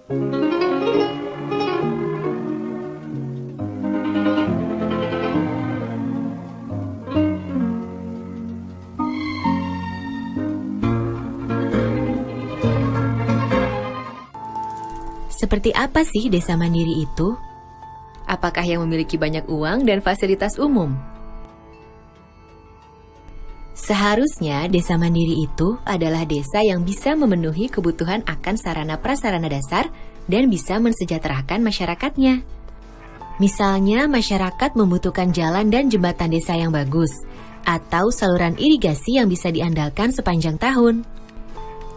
Seperti apa sih desa mandiri itu? Apakah yang memiliki banyak uang dan fasilitas umum? Seharusnya desa mandiri itu adalah desa yang bisa memenuhi kebutuhan akan sarana prasarana dasar dan bisa mensejahterakan masyarakatnya. Misalnya masyarakat membutuhkan jalan dan jembatan desa yang bagus, atau saluran irigasi yang bisa diandalkan sepanjang tahun.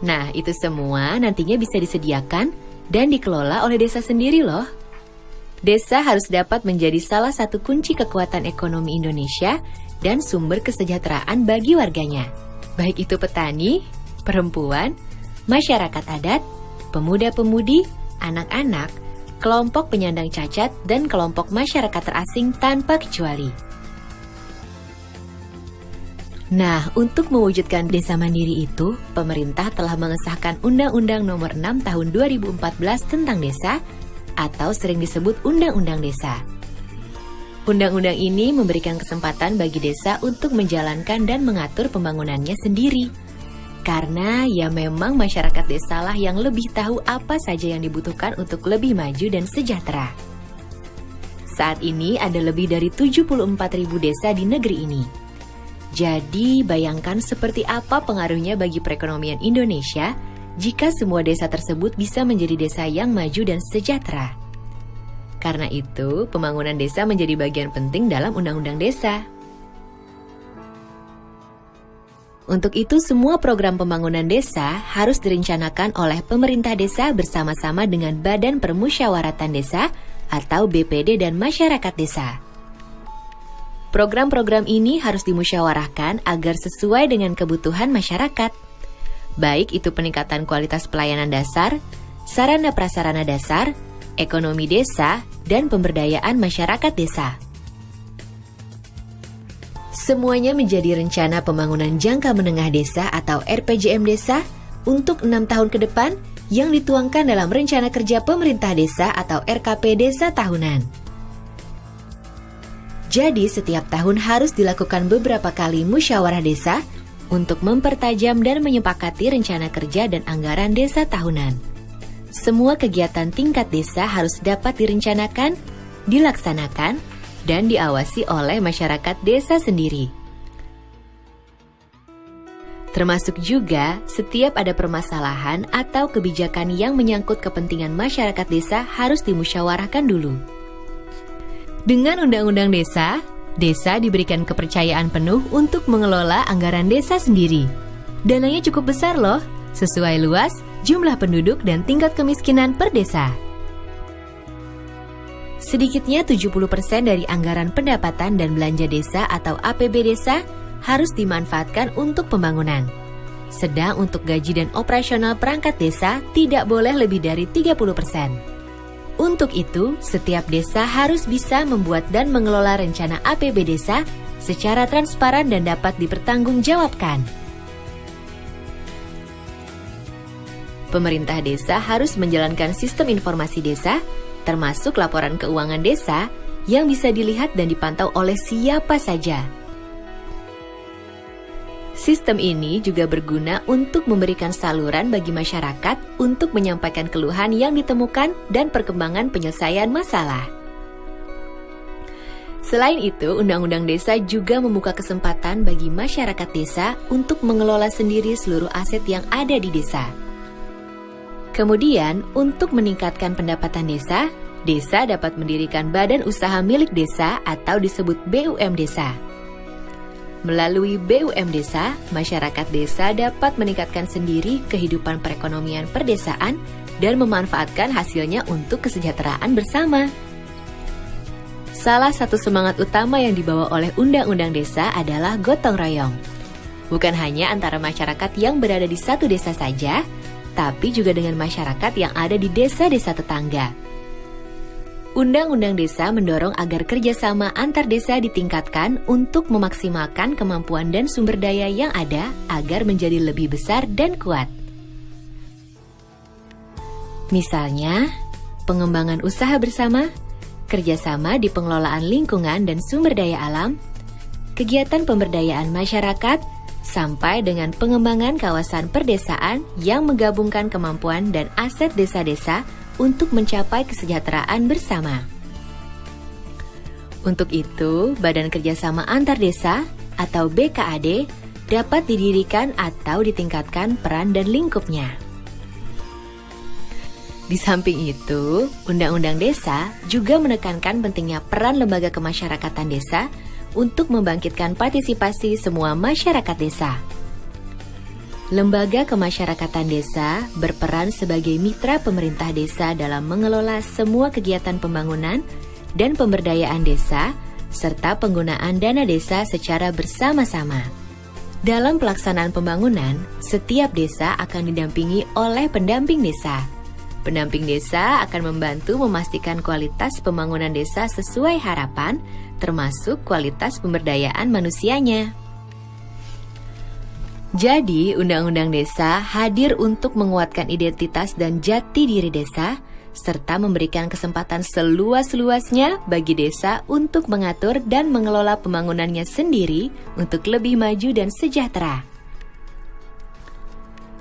Nah, itu semua nantinya bisa disediakan dan dikelola oleh desa sendiri loh. Desa harus dapat menjadi salah satu kunci kekuatan ekonomi Indonesia dan sumber kesejahteraan bagi warganya. Baik itu petani, perempuan, masyarakat adat, pemuda-pemudi, anak-anak, kelompok penyandang cacat, dan kelompok masyarakat terasing tanpa kecuali. Nah, untuk mewujudkan desa mandiri itu, pemerintah telah mengesahkan Undang-Undang Nomor 6 Tahun 2014 tentang desa, atau sering disebut Undang-Undang Desa. Undang-undang ini memberikan kesempatan bagi desa untuk menjalankan dan mengatur pembangunannya sendiri. Karena ya memang masyarakat desalah yang lebih tahu apa saja yang dibutuhkan untuk lebih maju dan sejahtera. Saat ini ada lebih dari 74.000 desa di negeri ini. Jadi, bayangkan seperti apa pengaruhnya bagi perekonomian Indonesia jika semua desa tersebut bisa menjadi desa yang maju dan sejahtera. Karena itu, pembangunan desa menjadi bagian penting dalam Undang-Undang Desa. Untuk itu, semua program pembangunan desa harus direncanakan oleh pemerintah desa bersama-sama dengan Badan Permusyawaratan Desa atau BPD dan masyarakat desa. Program-program ini harus dimusyawarahkan agar sesuai dengan kebutuhan masyarakat. Baik itu peningkatan kualitas pelayanan dasar, sarana prasarana dasar, ekonomi desa, dan pemberdayaan masyarakat desa. Semuanya menjadi rencana pembangunan jangka menengah desa atau RPJM desa untuk 6 tahun ke depan yang dituangkan dalam Rencana Kerja Pemerintah Desa atau RKP Desa Tahunan. Jadi, setiap tahun harus dilakukan beberapa kali musyawarah desa untuk mempertajam dan menyepakati rencana kerja dan anggaran desa tahunan. Semua kegiatan tingkat desa harus dapat direncanakan, dilaksanakan, dan diawasi oleh masyarakat desa sendiri. Termasuk juga setiap ada permasalahan atau kebijakan yang menyangkut kepentingan masyarakat desa harus dimusyawarahkan dulu. Dengan Undang-Undang Desa, desa diberikan kepercayaan penuh untuk mengelola anggaran desa sendiri. Dananya cukup besar loh, sesuai luas, jumlah penduduk, dan tingkat kemiskinan per desa. Sedikitnya 70% dari anggaran pendapatan dan belanja desa atau APB desa harus dimanfaatkan untuk pembangunan. Sedang untuk gaji dan operasional perangkat desa tidak boleh lebih dari 30%. Untuk itu, setiap desa harus bisa membuat dan mengelola rencana APB desa secara transparan dan dapat dipertanggungjawabkan. Pemerintah desa harus menjalankan sistem informasi desa, termasuk laporan keuangan desa, yang bisa dilihat dan dipantau oleh siapa saja. Sistem ini juga berguna untuk memberikan saluran bagi masyarakat untuk menyampaikan keluhan yang ditemukan dan perkembangan penyelesaian masalah. Selain itu, Undang-Undang Desa juga membuka kesempatan bagi masyarakat desa untuk mengelola sendiri seluruh aset yang ada di desa. Kemudian, untuk meningkatkan pendapatan desa, desa dapat mendirikan badan usaha milik desa atau disebut BUM desa. Melalui BUM desa, masyarakat desa dapat meningkatkan sendiri kehidupan perekonomian perdesaan dan memanfaatkan hasilnya untuk kesejahteraan bersama. Salah satu semangat utama yang dibawa oleh Undang-Undang Desa adalah gotong royong. Bukan hanya antara masyarakat yang berada di satu desa saja, tapi juga dengan masyarakat yang ada di desa-desa tetangga. Undang-Undang Desa mendorong agar kerjasama antar desa ditingkatkan untuk memaksimalkan kemampuan dan sumber daya yang ada agar menjadi lebih besar dan kuat. Misalnya, pengembangan usaha bersama, kerjasama di pengelolaan lingkungan dan sumber daya alam, kegiatan pemberdayaan masyarakat, sampai dengan pengembangan kawasan perdesaan yang menggabungkan kemampuan dan aset desa-desa untuk mencapai kesejahteraan bersama. Untuk itu, Badan Kerjasama Antar Desa atau BKAD dapat didirikan atau ditingkatkan peran dan lingkupnya. Di samping itu, Undang-Undang Desa juga menekankan pentingnya peran lembaga kemasyarakatan desa untuk membangkitkan partisipasi semua masyarakat desa. Lembaga kemasyarakatan desa berperan sebagai mitra pemerintah desa dalam mengelola semua kegiatan pembangunan dan pemberdayaan desa, serta penggunaan dana desa secara bersama-sama. Dalam pelaksanaan pembangunan, setiap desa akan didampingi oleh pendamping desa. Pendamping desa akan membantu memastikan kualitas pembangunan desa sesuai harapan, termasuk kualitas pemberdayaan manusianya. Jadi, Undang-Undang Desa hadir untuk menguatkan identitas dan jati diri desa, serta memberikan kesempatan seluas-luasnya bagi desa untuk mengatur dan mengelola pembangunannya sendiri untuk lebih maju dan sejahtera.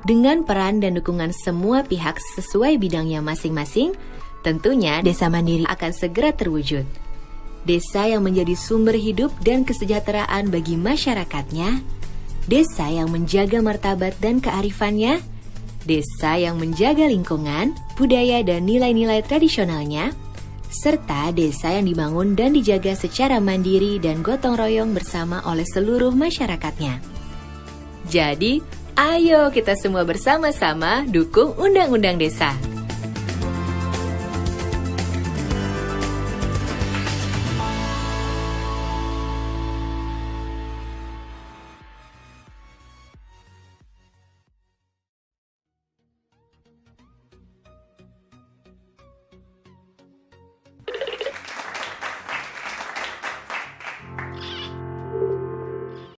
Dengan peran dan dukungan semua pihak sesuai bidangnya masing-masing, tentunya desa mandiri akan segera terwujud. Desa yang menjadi sumber hidup dan kesejahteraan bagi masyarakatnya, desa yang menjaga martabat dan kearifannya, desa yang menjaga lingkungan, budaya dan nilai-nilai tradisionalnya, serta desa yang dibangun dan dijaga secara mandiri dan gotong royong bersama oleh seluruh masyarakatnya. Jadi, ayo kita semua bersama-sama dukung Undang-Undang Desa.